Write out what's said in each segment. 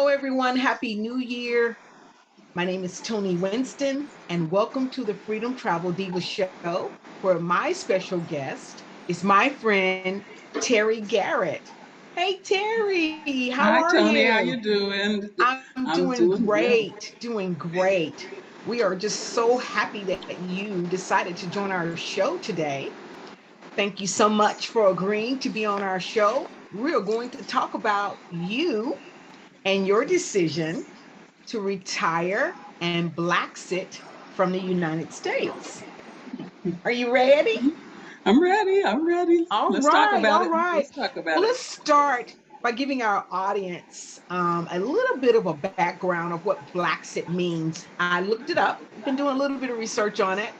everyone. Happy New Year. My name is Tony Winston, and welcome to the Freedom Travel Diva Show, where my special guest is my friend, Terry Garrett. Hey, Terry, how are Hi, Tony. How you? you doing? I'm I'm doing doing well. great, doing great. We are just so happy that you decided to join our show today. Thank you so much for agreeing to be on our show. We are going to talk about you and your decision to retire and Blaxit from the United States. Are you ready? I'm ready. I'm ready. All Let's talk right, about all it. right. Let's talk Well, about it. let's start by giving our audience a little bit of a background of what Blaxit means. I looked it up, been doing a little bit of research on it.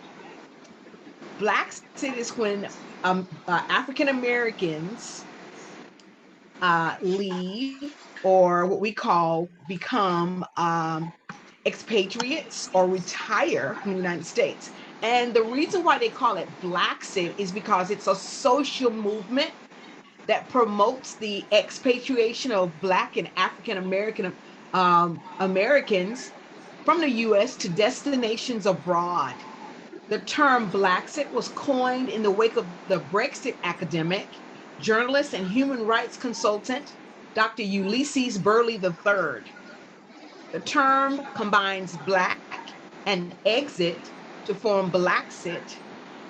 Blaxit is when African Americans leave or what we call become expatriates or retire from the United States. And the reason why they call it Blaxit is because it's a social movement that promotes the expatriation of Black and African American Americans from the US to destinations abroad. The term Blaxit was coined in the wake of the Brexit academic, journalist, and human rights consultant, Dr. Ulysses Burley III. The term combines Black and exit to form Blaxit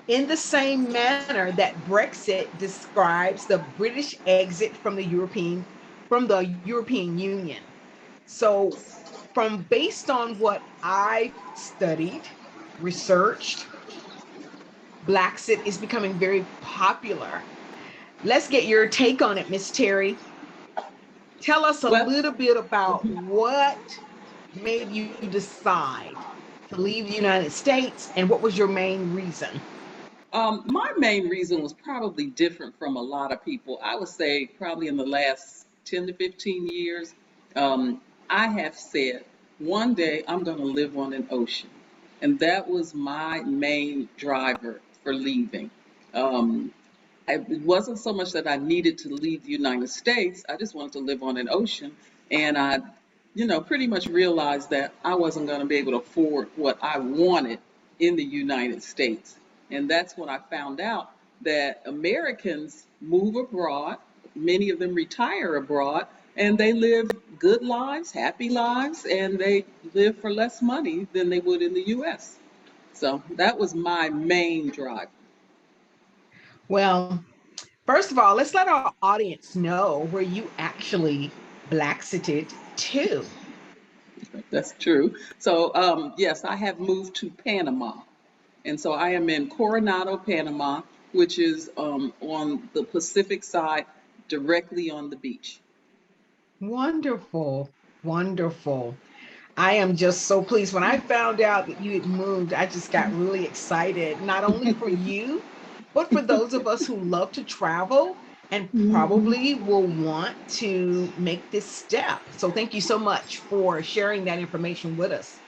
in the same manner that Brexit describes the British exit from the European Union. So, from based on what I studied, researched, Blaxit is becoming very popular. Let's get your take on it, Miss Terry. Tell us a Well, little bit about what made you decide to leave the United States and what was your main reason? my main reason was probably different from a lot of people. I would say probably in the last 10 to 15 years, um, I have said one day I'm going to live on an ocean. And that was my main driver for leaving. Um, it wasn't so much that I needed to leave the United States. I just wanted to live on an ocean. And I, pretty much realized that I wasn't going to be able to afford what I wanted in the United States. And that's when I found out that Americans move abroad, many of them retire abroad, and they live good lives, happy lives, and they live for less money than they would in the US. So that was my main drive. Well, first of all, let's let our audience know where you actually Blaxited to. That's true. So, yes, I have moved to Panama. And so I am in Coronado, Panama, which is on the Pacific side, directly on the beach. Wonderful, wonderful. I am just so pleased. When I found out that you had moved, I just got really excited, not only for you, but for those of us who love to travel and Mhm. probably will want to make this step. So, thank you so much for sharing that information with us.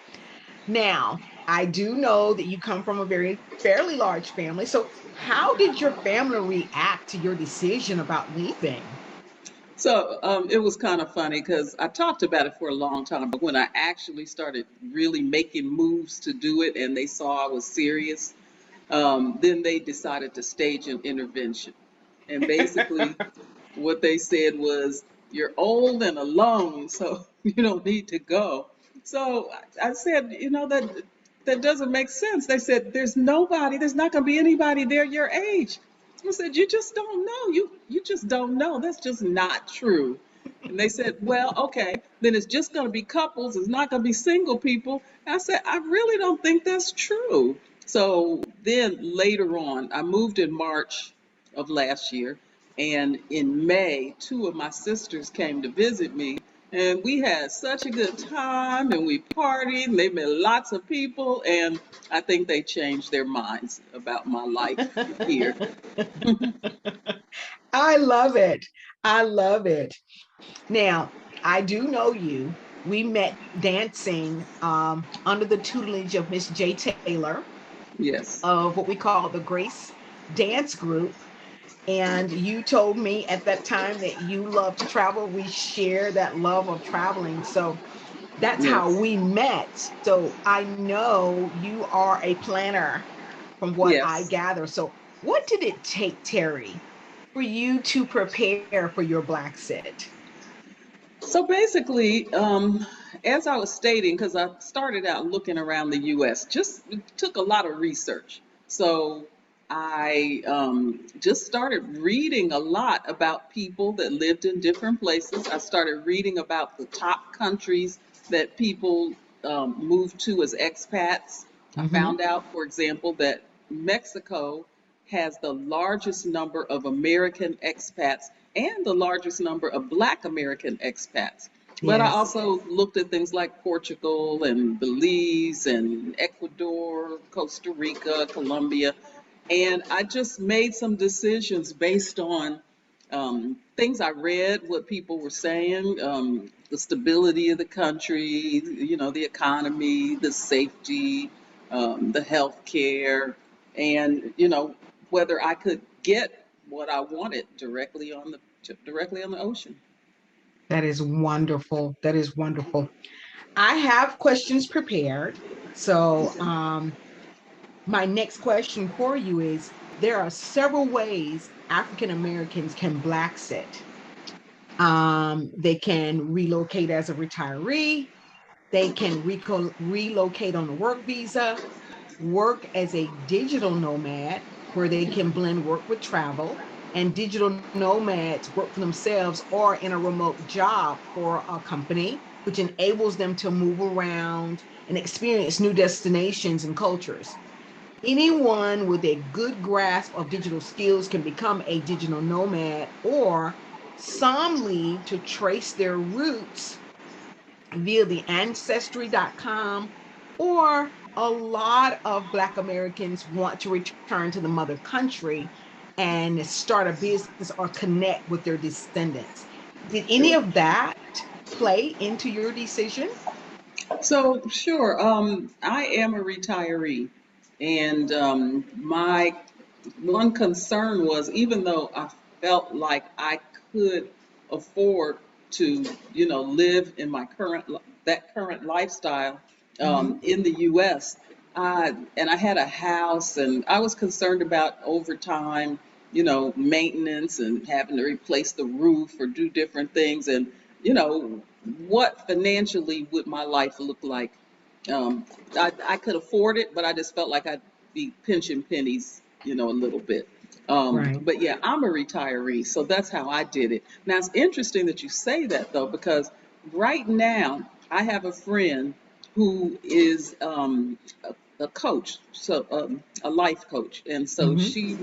Now, I do know that you come from a very fairly large family. So, how did your family react to your decision about leaving? So it was kind of funny because I talked about it for a long time, but when I actually started really making moves to do it and they saw I was serious, then they decided to stage an intervention. And basically, what they said was, "You're old and alone, so you don't need to go." So I said, that doesn't make sense. They said, there's not going to be anybody there your age. I said, "You just don't know. You just don't know. That's just not true." And they said, "Well, okay, then it's just going to be couples. It's not going to be single people." I said, "I really don't think that's true." So then later on, I moved in March of last year. And in May, two of my sisters came to visit me. And we had such a good time and we partied and they met lots of people. And I think they changed their minds about my life here. I love it. I love it. Now, I do know you. We met dancing under the tutelage of Miss J. Taylor Yes. of what we call the Grace Dance Group. And you told me at that time that you love to travel. We share that love of traveling. So that's how Yes. we met. So I know you are a planner from what I Yes. gather. So what did it take, Terri, for you to prepare for your Black Sit? So basically, as I was stating, because I started out looking around the U.S., just it took a lot of research. So I just started reading a lot about people that lived in different places. I started reading about the top countries that people moved to as expats. I Mm-hmm. found out, for example, that Mexico has the largest number of American expats and the largest number of Black American expats. But I Yes. also looked at things like Portugal and Belize and Ecuador, Costa Rica, Colombia, and I just made some decisions based on things I read, what people were saying, the stability of the country, the economy, the safety, the health care, and whether I could get what I wanted directly on the ocean. That is wonderful. That is wonderful. I have questions prepared. So, Okay. my next question for you is there are several ways African Americans can Black sit. They can relocate as a retiree, they can relocate on a work visa, work as a digital nomad, where they can blend work with travel, and digital nomads work for themselves or in a remote job for a company, which enables them to move around and experience new destinations and cultures. Anyone with a good grasp of digital skills can become a digital nomad, or some leave to trace their roots via the ancestry.com, or a lot of Black Americans want to return to the mother country and start a business or connect with their descendants. Did any Sure. of that play into your decision? So, sure, I am a retiree, and my one concern was even though I felt like I could afford to, live in my current lifestyle Mm-hmm. in the U.S. And I had a house, and I was concerned about overtime, maintenance and having to replace the roof or do different things, and you know, what financially would my life look like? I could afford it, but I just felt like I'd be pinching pennies, a little bit. Right. But yeah, I'm a retiree, so that's how I did it. Now it's interesting that you say that though, because right now I have a friend who is a coach, so a life coach, and so Mm-hmm. she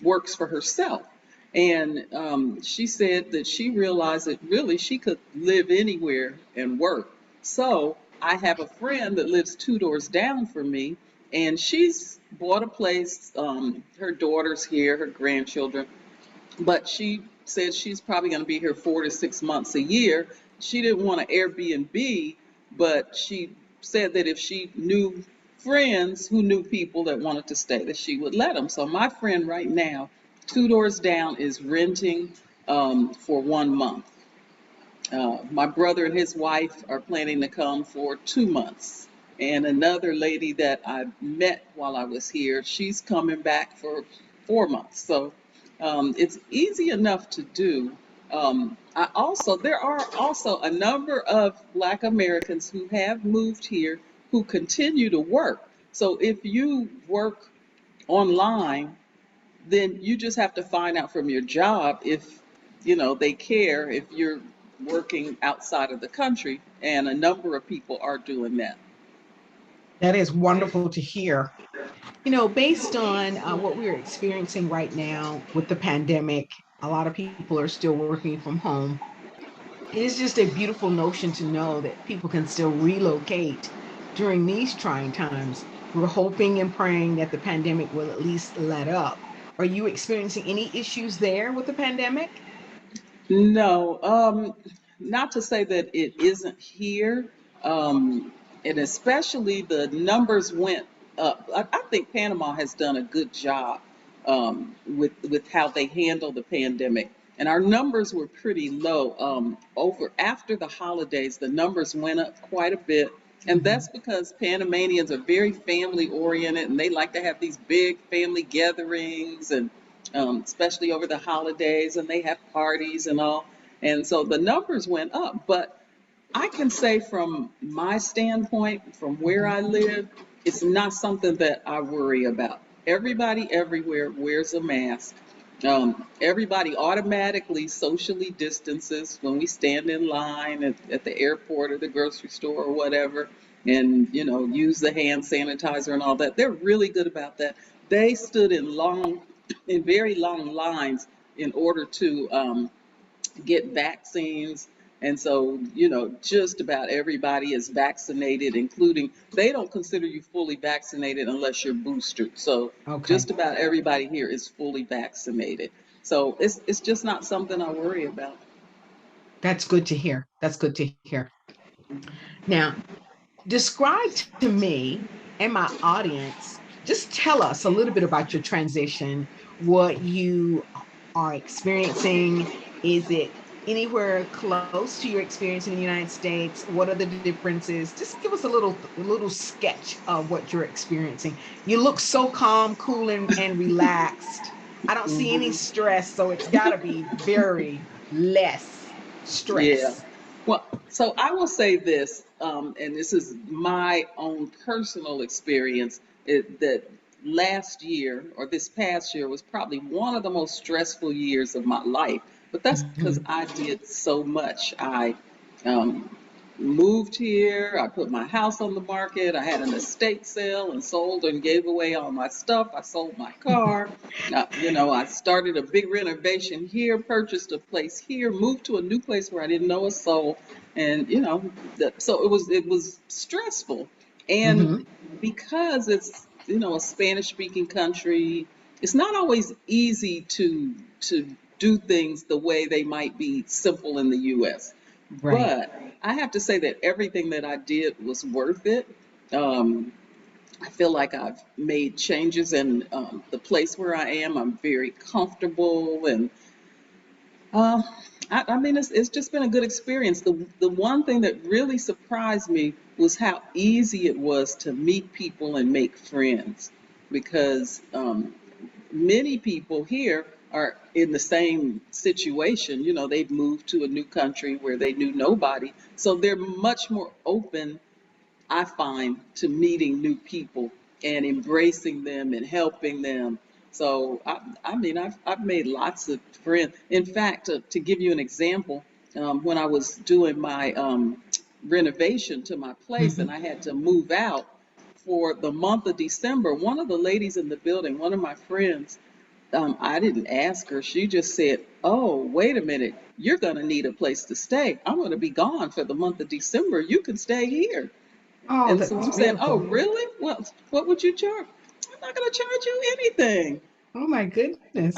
works for herself. And she said that she realized that really she could live anywhere and work. So I have a friend that lives two doors down from me, and she's bought a place. Her daughter's here, her grandchildren, but she said she's probably going to be here 4 to 6 months a year. She didn't want an Airbnb, but she said that if she knew friends who knew people that wanted to stay, that she would let them. So my friend right now, two doors down, is renting for 1 month. My brother and his wife are planning to come for 2 months. And another lady that I met while I was here, she's coming back for 4 months. So it's easy enough to do. There are also a number of Black Americans who have moved here who continue to work. So if you work online, then you just have to find out from your job if they care if you're working outside of the country, and a number of people are doing that. That is wonderful to hear. Based on what we're experiencing right now with the pandemic, a lot of people are still working from home. It is just a beautiful notion to know that people can still relocate during these trying times. We're hoping and praying that the pandemic will at least let up. Are you experiencing any issues there with the pandemic? No, not to say that it isn't here, um, and especially the numbers went up. I think Panama has done a good job with how they handle the pandemic. And our numbers were pretty low. Over after the holidays, the numbers went up quite a bit. And Mhm. that's because Panamanians are very family oriented and they like to have these big family gatherings and especially over the holidays, and they have parties and all. And so the numbers went up. But I can say from my standpoint, from where Mhm. I live, it's not something that I worry about. Everybody everywhere wears a mask. Everybody automatically socially distances when we stand in line at the airport or the grocery store or whatever, and use the hand sanitizer and all that. They're really good about that. They stood in very long lines in order to get vaccines. And so, just about everybody is vaccinated, including they don't consider you fully vaccinated unless you're boosted. So, Okay. just about everybody here is fully vaccinated. So, it's just not something I worry about. That's good to hear. That's good to hear. Now, describe to me and my audience, just tell us a little bit about your transition, what you are experiencing. Is it anywhere close to your experience in the United States? What are the differences? Just give us a little sketch of what you're experiencing. You look so calm, cool, and relaxed. I don't see any Hmm. stress, so it's got to be very less Yeah. stress. Well, so I will say this, and this is my own personal experience, that last year or this past year was probably one of the most stressful years of my life. But that's because Mhm. I did so much. I um, moved here, I put my house on the market, I had an estate sale and sold and gave away all my stuff, I sold my car. I started a big renovation here, purchased a place here, moved to a new place where I didn't know a soul, and so it was stressful, and Mhm. because it's a Spanish speaking country, it's not always easy to do things the way they might be simple in the U.S. Right. But I have to say that everything that I did was worth it. Um, I feel like I've made changes in the place where I am. I'm very comfortable, and uh, I mean, it's just been a good experience. The one thing that really surprised me was how easy it was to meet people and make friends, because many people here are in the same situation. They've moved to a new country where they knew nobody, so they're much more open, I find, to meeting new people and embracing them and helping them. So I mean, I've made lots of friends. In fact, to give you an example, when I was doing my renovation to my place and Mhm. I had to move out for the month of December, one of the ladies in the building, one of my friends, I didn't ask her. She just said, "Oh, wait a minute. You're going to need a place to stay. I'm going to be gone for the month of December. You can stay here." Oh, And so that's I'm saying, oh, beautiful. really? Well, what would you charge? I'm not going to charge you anything. Oh my goodness.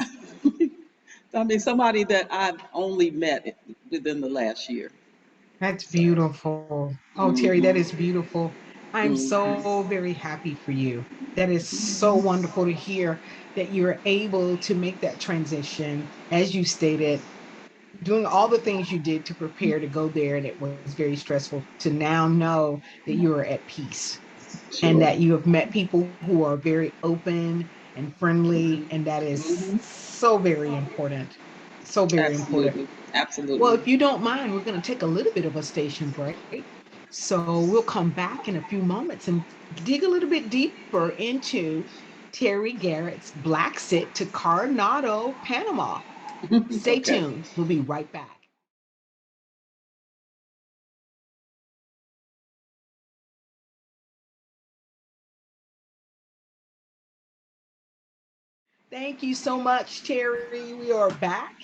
I mean, somebody that I've only met within the last year. That's So, beautiful. Oh, Terry, that hmm is beautiful. I'm hmm so very happy for you. That is so wonderful to hear that you're able to make that transition, as you stated, doing all the things you did to prepare to go there, and it was very stressful, to now know that you are at peace and sure. that you have met people who are very open and friendly. And that is Hmm. so very important. So very important. Absolutely. Well, Absolutely. if you don't mind, we're going to take a little bit of a station break. So we'll come back in a few moments and dig a little bit deeper into Terry Garrett's Black Sit to Coronado, Panama. Stay Okay. tuned. We'll be right back. Thank you so much, Terry. We are back.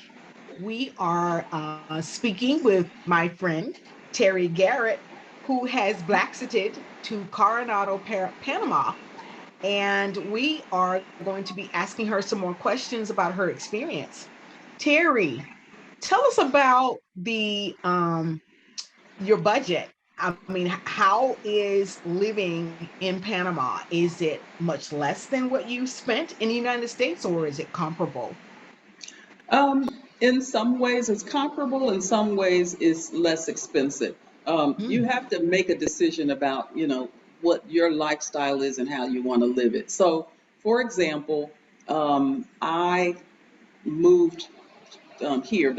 We are speaking with my friend, Terry Garrett, who has Blaxited to Coronado, Panama. And we are going to be asking her some more questions about her experience. Terry, tell us about the your budget. I mean, how is living in Panama? Is it much less than what you spent in the United States, or is it comparable? In some ways, it's comparable. In some ways, it's less expensive. You Hmm. have to make a decision about, what your lifestyle is and how you want to live it. So, for example, I moved here.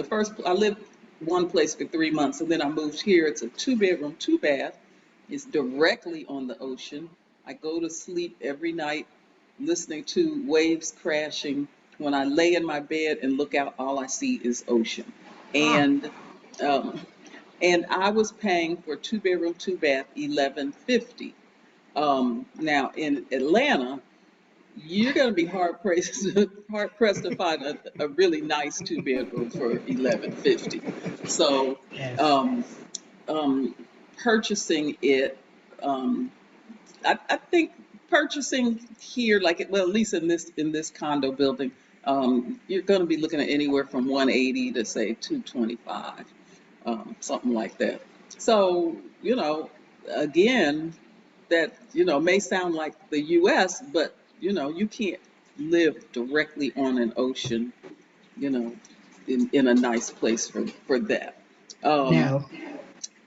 I lived one place for 3 months, and then I moved here. It's a two-bedroom, two bath. It's directly on the ocean. I go to sleep every night listening to waves crashing. When I lay in my bed and look out, all I see is ocean. Ah, And um, and I was paying for two-bedroom, two bath, 1150. Now in Atlanta, you're going to be hard pressed to find a really nice two-bedroom for 1150. So yes. um, um, purchasing it, um, I think purchasing here, well, at least in this condo building, you're going to be looking at anywhere from 180 to say 225, something like that. So, again, that may sound like the U.S., but you can't live directly on an ocean, you know, in a nice place for that. Um, No.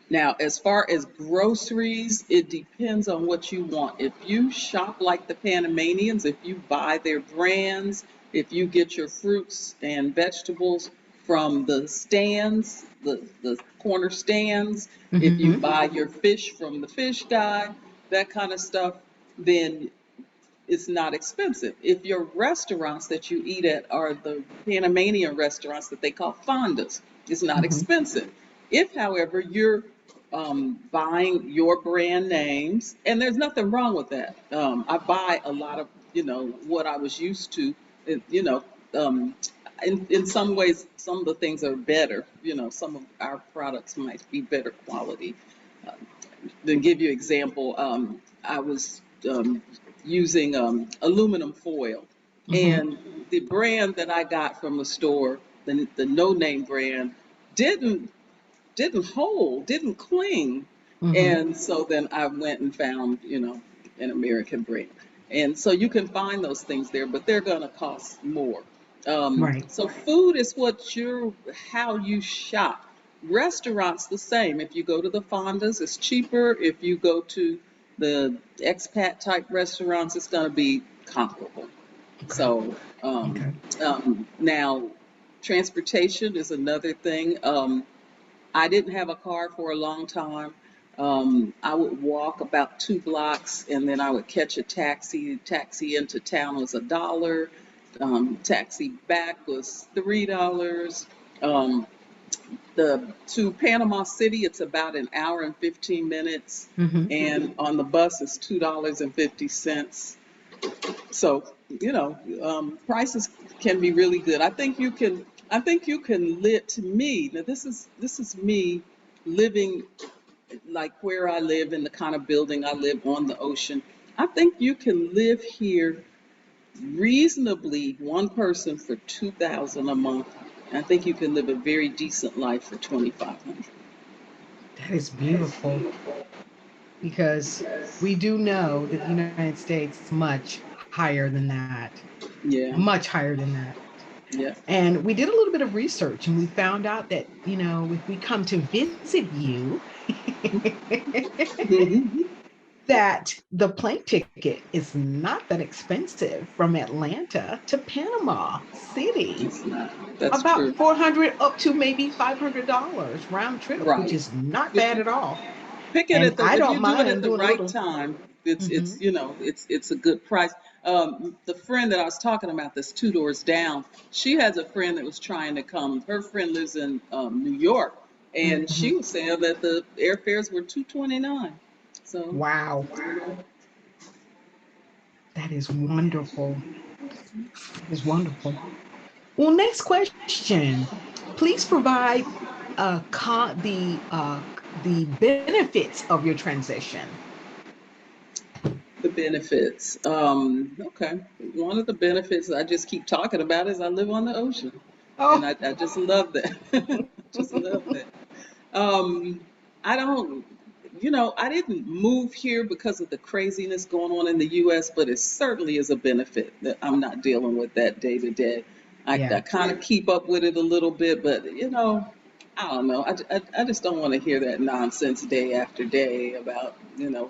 Now, as far as groceries, it depends on what you want. If you shop like the Panamanians, if you buy their brands, if you get your fruits and vegetables from the stands, the corner stands, if you Hmm. buy your fish from the fish guy, that kind of stuff, then it's not expensive. If your restaurants that you eat at are the Panamanian restaurants that they call fondas, it's not Hmm. expensive. If, however, you're buying your brand names, and there's nothing wrong with that. I buy a lot of, what I was used to. It- You know, um, in some ways, some of the things are better. Some of our products might be better quality. Uh, to give you an example, I was using aluminum foil, Hmm. and the brand that I got from the store, the no name brand, didn't didn't cling, Hmm. and so then I went and found an American brand, and so you can find those things there, but they're going to cost more. Right. So food is how you shop. Restaurants the same. If you go to the fondas, it's cheaper. If you go to the expat type restaurants, it's going to be comparable. Okay. So Okay. now, transportation is another thing. I didn't have a car for a long time. I would walk about 2 blocks and then I would catch a taxi. Taxi into town was $1. Taxi back was $3. Um, the to Panama City, it's about an hour and 15 minutes, Hmm. and on the bus it's $2.50. So, prices can be really good. I think you can live. To me, now this is me living like where I live in the kind of building I live on the ocean. I think you can live here reasonably, one person for 2,000 a month. I think you can live a very decent life for 2,500. That is beautiful, because we do know that the United States is much higher than that, Yeah, much higher than that. yeah. And we did a little bit of research and we found out that, if we come to visit you, Mhm. that the plane ticket is not that expensive from Atlanta to Panama City. It's not. That's About true. 400 up to maybe $500 round trip, which Right. is not If bad you at all. pick it And at the I if don't you do it at mind the doing a right little. time, it's Hmm. it's you know it's a good price. The friend that I was talking about, that's two doors down, she has a friend that was trying to come. Her friend lives in New York, and Hmm. she was saying that the airfares were 229. So, Wow, that is wonderful. That is wonderful. Well, next question. Please provide the benefits of your transition. the benefits. Okay, one of the benefits I just keep talking about is I live on the ocean, and Oh, I just love that. Just love that. Um, I don't. I didn't move here because of the craziness going on in the US, but it certainly is a benefit that I'm not dealing with that day to day. I Yeah. kind of keep up with it a little bit, but I don't know. I just don't want to hear that nonsense day after day about,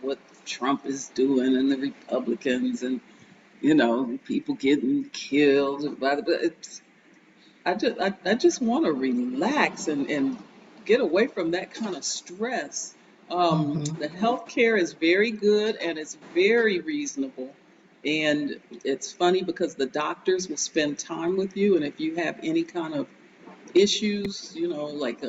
what Trump is doing and the Republicans and, people getting killed. I just want to relax and get away from that kind of stress. Hmm. The healthcare is very good and it's very reasonable. And it's funny because the doctors will spend time with you, and if you have any kind of issues, like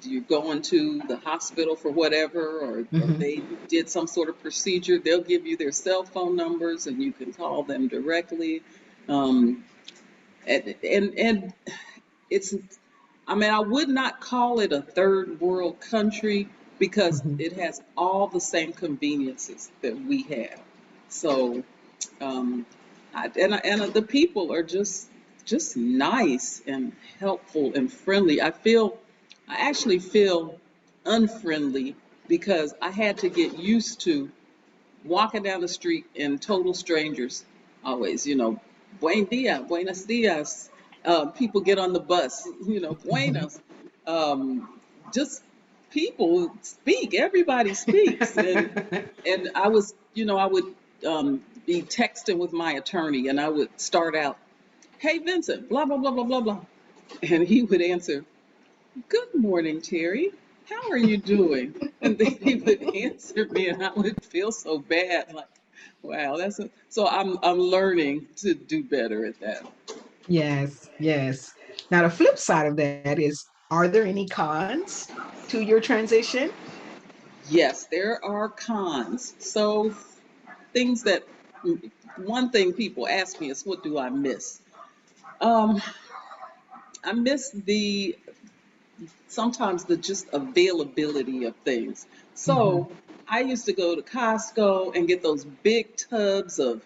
you're going to the hospital for whatever, or Hmm. they did some sort of procedure, they'll give you their cell phone numbers and you can call them directly. Um, and it's I mean, I would not call it a third world country because Hmm. it has all the same conveniences that we have. So, um, and the people are just nice and helpful and friendly. I actually feel unfriendly because I had to get used to walking down the street and total strangers always, buen dia, buenos dias. People get on the bus, Hmm. buenos. Just people speak, everybody speaks. And I would be texting with my attorney and I would start out, hey, Vincent, blah, blah, blah, blah, blah, blah. And he would answer, good morning, Terry. How are you doing? And then he would answer me, and I would feel so bad. Like, wow, so I'm learning to do better at that. Yes, yes. Now, the flip side of that is, are there any cons to your transition? Yes, there are cons. So things that one thing people ask me is, what do I miss? Um, I miss the sometimes the just availability of things. Hmm. So I used to go to Costco and get those big tubs of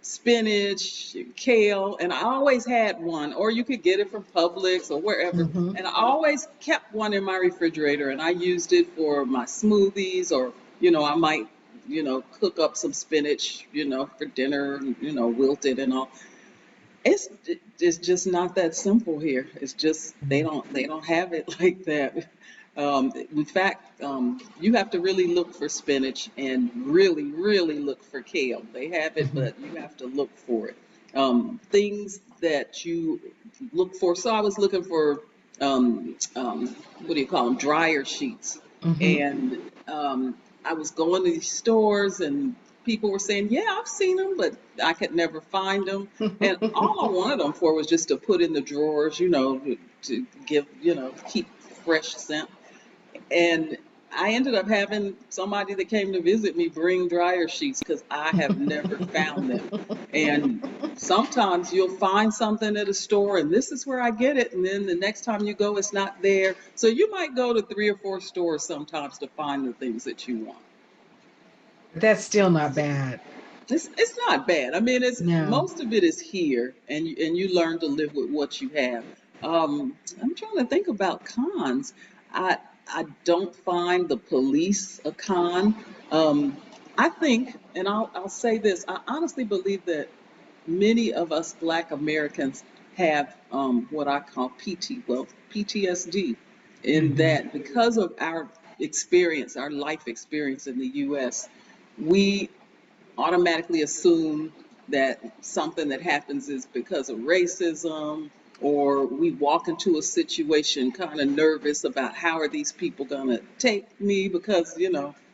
spinach, kale, and I always had one, or you could get it from Publix or wherever. Hmm. And I always kept one in my refrigerator and I used it for my smoothies, or, I might, cook up some spinach, for dinner, wilted and all. It's just not that simple here. It's just they don't have it like that. In fact, you have to really look for spinach and really, really look for kale. They have it, Hmm. but you have to look for it. Things that you look for. So I was looking for what do you call them? Dryer sheets, Hmm. and I was going to these stores and people were saying, yeah, I've seen them, but I could never find them. And all I wanted them for was just to put in the drawers, to give, keep fresh scent. And I ended up having somebody that came to visit me bring dryer sheets because I have never found them. And sometimes you'll find something at a store, and this is where I get it. And then the next time you go, it's not there. So you might go to 3 or 4 stores sometimes to find the things that you want. That's still not bad. It's not bad. I mean, it's No. most of it is here, and you learn to live with what you have. I'm trying to think about cons. I I don't find the police a con. Um, I think, and I'll say this. I honestly believe that many of us Black Americans have what I call PTSD, in Hmm. that because of our experience, our life experience in the U.S., we automatically assume that something that happens is because of racism, or we walk into a situation kind of nervous about how are these people going to take me because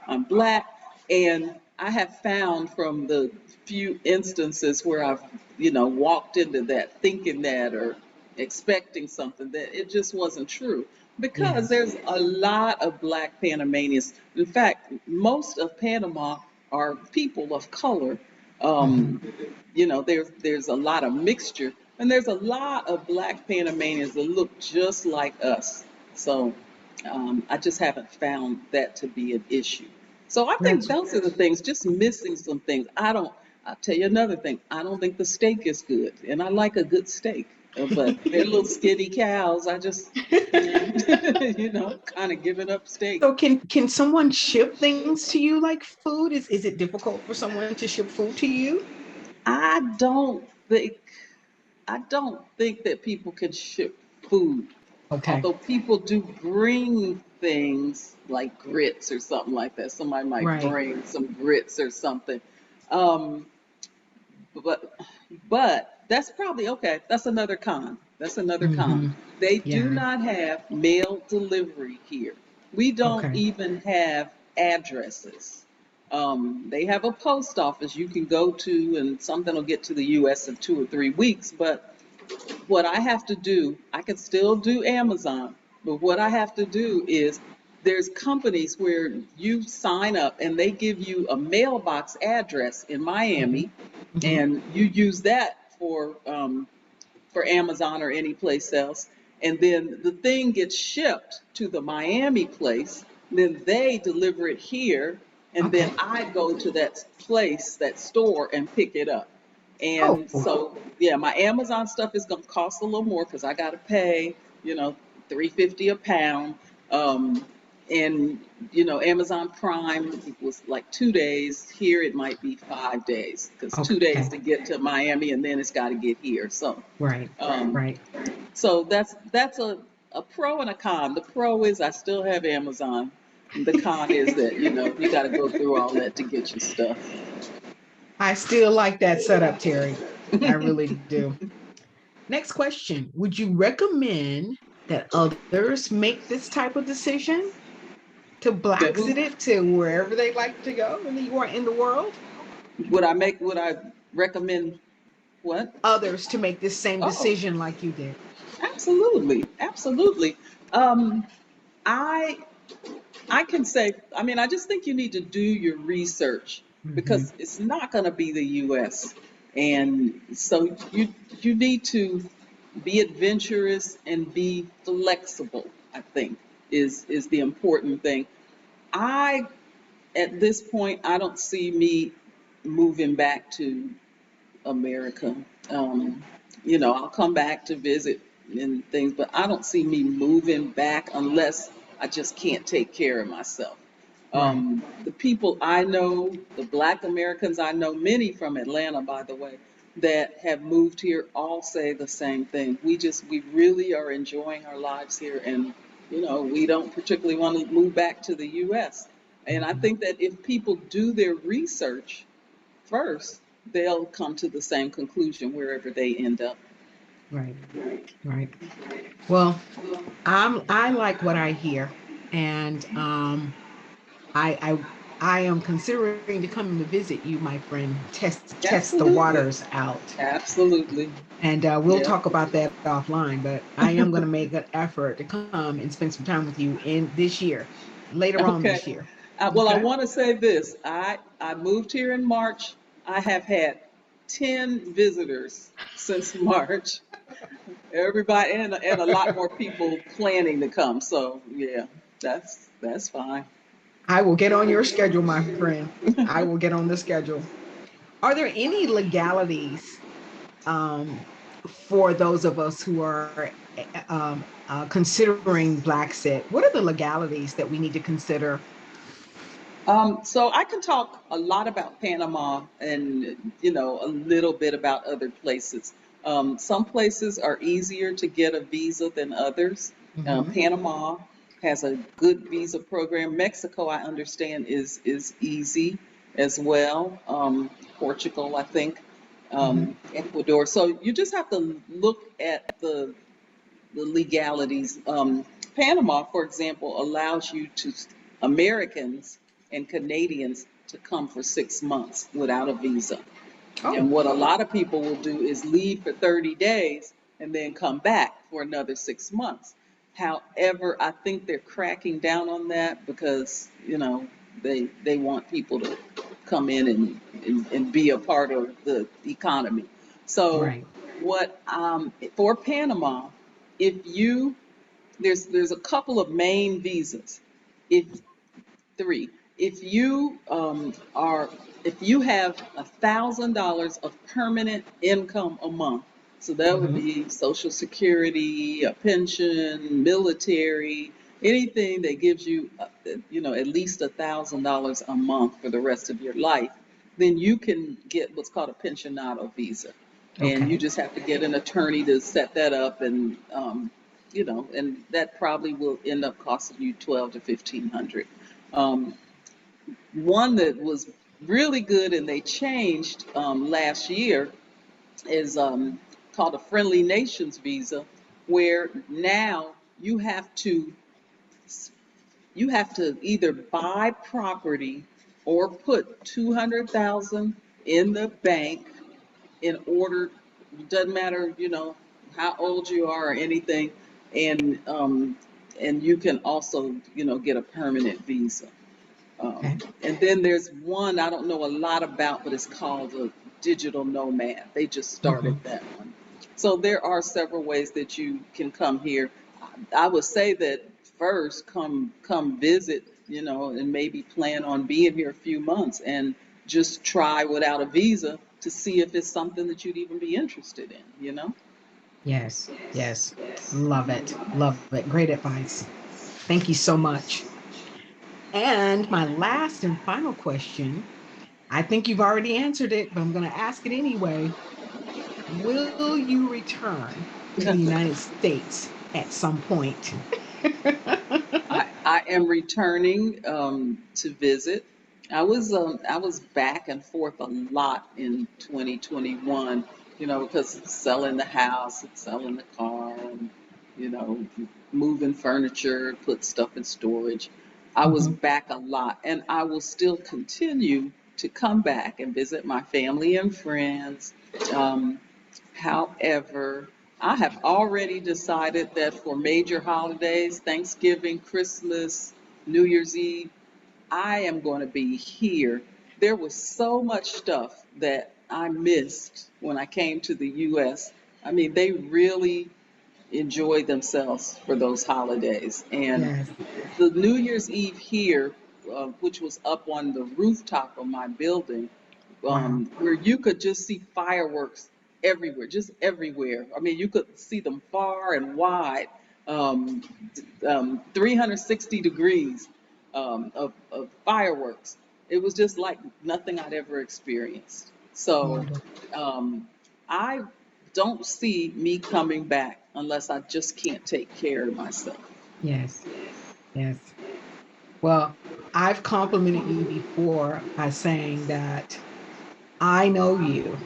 I'm Black. And I have found from the few instances where I've walked into that thinking that, or expecting something, that it just wasn't true, because Yes. there's a lot of Black Panamanians. In fact, most of Panama are people of color. Hmm. Um, there's a lot of mixture, and there's a lot of Black Panamanians that look just like us. So I just haven't found that to be an issue. So I think That's those are the things, just missing some things. I'll tell you another thing. I don't think the steak is good, and I like a good steak. But they're little skinny cows. I just can't, kind of giving up steak. So can someone ship things to you like food? Is it difficult for someone to ship food to you? I don't think I don't think that people can ship food. Okay. Although people do bring things like grits or something like that. Somebody might Right. bring some grits or something. Um, but that's probably okay. That's another con. That's another con. Mm-hmm. They do Yeah. not have mail delivery here. We don't Okay. even have addresses. They have a post office you can go to, and something will get to the U.S. in 2 or 3 weeks. But what I have to do, I can still do Amazon, but what I have to do is there's companies where you sign up and they give you a mailbox address in Mm-hmm. Miami, Mm-hmm. and you use that for Amazon or any place else. And then the thing gets shipped to the Miami place, then they deliver it here, and then Okay. I go to that place, that store, and pick it up. And Oh. so, yeah, my Amazon stuff is gonna cost a little more because I gotta pay, you know, 350 a pound. Um, and Amazon Prime was like 2 days. Here it might be 5 days because two Okay. days to get to Miami, and then it's got to get here. So, Right. um, Right. that's a pro and a con. The pro is I still have Amazon. The con is that you got to go through all that to get your stuff. I still like that setup, Terry. I really do. Next question. Would you recommend that others make this type of decision to That black who it to wherever they like to go in the world? would I recommend what? Others to make this same Oh, decision like you did. absolutely, absolutely. Um, I I can say, I mean, I just think you need to do your research Mm-hmm. because it's not going to be the U.S. And so you need to be adventurous and be flexible, I think, is the important thing. I At this point, I don't see me moving back to America. Um, I'll come back to visit and things, but I don't see me moving back unless I just can't take care of myself. Right. The people I know, the Black Americans I know, many from Atlanta, by the way, that have moved here all say the same thing. We really are enjoying our lives here, and we don't particularly want to move back to the U.S. And I Mm-hmm. think that if people do their research first, they'll come to the same conclusion wherever they end up. Right. Right. Well, I like what I hear, and I I I am considering to come to visit you, my friend. Test the Absolutely. waters out, Absolutely. and we'll Yeah. talk about that offline. But I am going to make an effort to come and spend some time with you in this year, later on this Okay. year. Well, I Okay. want to say this. I moved here in March. I have had 10 visitors since March. Everybody and a lot more people planning to come. So yeah, that's fine. I will get on your schedule, my friend. I will get on the schedule. Are there any legalities um, for those of us who are considering Black? What are the legalities that we need to consider? So I can talk a lot about Panama and a little bit about other places. Some places are easier to get a visa than others. Mm-hmm. Panama has a good visa program. Mexico, I understand, is easy as well. Portugal, I think, Mm-hmm. Ecuador. So you just have to look at the legalities. Panama, for example, allows you to Americans and Canadians to come for 6 months without a visa. Oh, And what a lot of people will do is leave for 30 days and then come back for another 6 months. However, I think they're cracking down on that because, they want people to come in and be a part of the economy. So right. what for Panama, if you there's a couple of main visas. If three, if you are if you have $1,000 of permanent income a month, So that would Mm-hmm. be Social Security, a pension, military, anything that gives you, at least $1,000 a month for the rest of your life. Then you can get what's called a pensionado visa, and you Okay. just have to get an attorney to set that up, and and that probably will end up costing you 12 to 1,500. Um, One that was really good and they changed last year is called a Friendly Nations visa, where now you have to either buy property or put 200,000 in the bank in order. Doesn't matter, how old you are or anything, and you can also get a permanent visa. Okay. And then there's one I don't know a lot about, but it's called a digital nomad. They just Mm-hmm. started that one. So there are several ways that you can come here. I would say that first come visit, and maybe plan on being here a few months and just try without a visa to see if it's something that you'd even be interested in. Yes. Yes. Love it. Love it. Great advice. Thank you so much. And my last and final question, I think you've already answered it, but I'm going to ask it anyway. Will you return to the United States at some point? I am returning to visit. I was back and forth a lot in 2021, because selling the house and selling the car and you know moving furniture, put stuff in storage. I was Mhm. back a lot, and I will still continue to come back and visit my family and friends. Um, However, I have already decided that for major holidays, Thanksgiving, Christmas, New Year's Eve, I am going to be here. There was so much stuff that I missed when I came to the US. I mean, they really enjoyed themselves for those holidays. And Yes. the New Year's Eve here, which was up on the rooftop of my building, Wow. where you could just see fireworks everywhere, just everywhere. I mean, you could see them far and wide, um, 360 degrees of fireworks. It was just like nothing I'd ever experienced. So Wonderful. um, I don't see me coming back unless I just can't take care of myself. Yes. Yes. Well, I've complimented you before by saying that I know you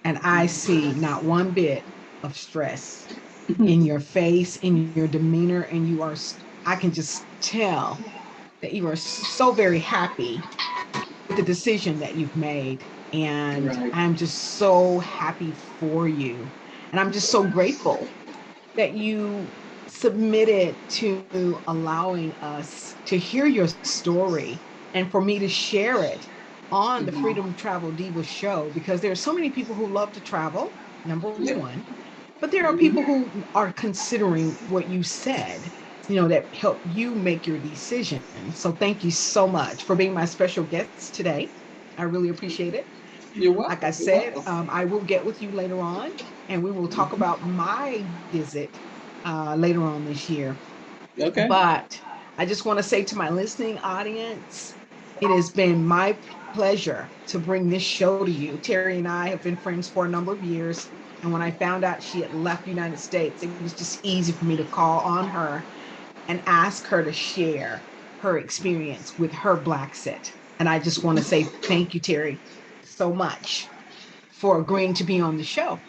and I see not one bit of stress in your face, in your demeanor, and I can just tell that you are so very happy with the decision that you've made. And Right. I'm just so happy for you. And I'm just so grateful that you submitted to allowing us to hear your story and for me to share it on the Hmm. Freedom Travel Diva show, because there are so many people who love to travel, number Yep. one, but there are people Hmm. who are considering what you said, that help you make your decision. So thank you so much for being my special guest today. I really appreciate it. You're Like I welcome. You're said, welcome. I will get with you later on and we will talk Hmm. about my visit later on this year. Okay. But I just want to say to my listening audience, it has been my pleasure to bring this show to you. Terry and I have been friends for a number of years. And when I found out she had left the United States, it was just easy for me to call on her and ask her to share her experience with her Black set. And I just want to say thank you, Terry, so much for agreeing to be on the show.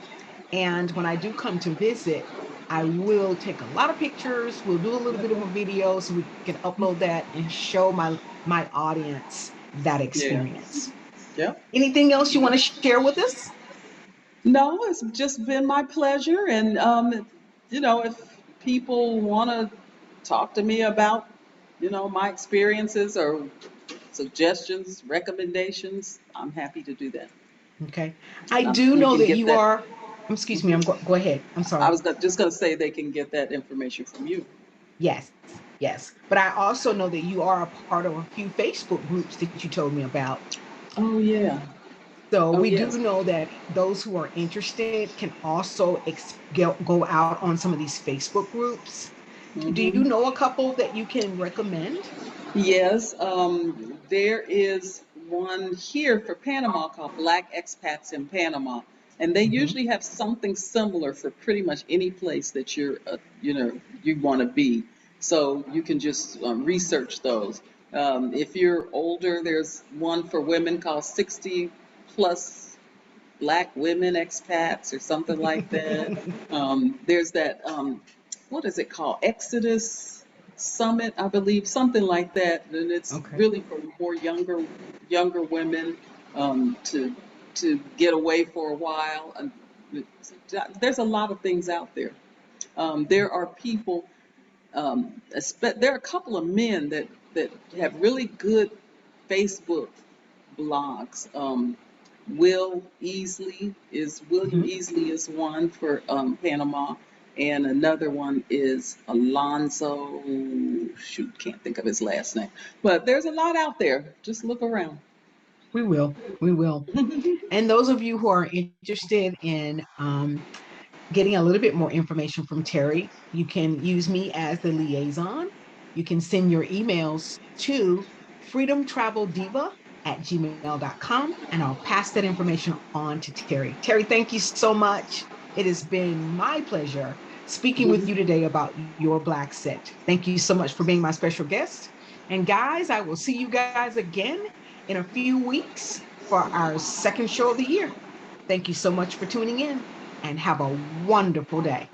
And when I do come to visit, I will take a lot of pictures. We'll do a little bit of a video so we can upload that and show my audience that Yeah. experience. Yep. Anything else you want to share with us? No, it's just been my pleasure. And, if people want to talk to me about, my experiences or suggestions, recommendations, I'm happy to do that. Okay. I do We know can that get you that. are, excuse me, go ahead. I'm I sorry. was just going to say they can get that information from you. Yes, yes. But I also know that you are a part of a few Facebook groups that you told me about. Oh, yeah. So Oh we do yes. know that those who are interested can also go out on some of these Facebook groups. Do you Hmm. know a couple that you can recommend? Yes, there is one here for Panama called Black Expats in Panama, and they Mhm. usually have something similar for pretty much any place that you want to be. So you can just research those. If you're older, there's one for women called 60 plus Black women expats or something like that. There's that, what is it called? Exodus Summit, I believe, something like that. And it's Okay. really for more younger women to get away for a while. And there's a lot of things out there. There are people, there are a couple of men that have really good Facebook blogs. William Mhm. Easley is one for Panama, and another one is Alonzo. Shoot, can't think of his last name. But there's a lot out there. Just look around. We will. We will. And those of you who are interested in getting a little bit more information from Terri, you can use me as the liaison. You can send your emails to freedomtraveldiva@gmail.com, and I'll pass that information on to Terri. Terri, thank you so much. It has been my pleasure speaking with you today about your Black Set. Thank you so much for being my special guest. And guys, I will see you guys again in a few weeks for our second show of the year. Thank you so much for tuning in and have a wonderful day.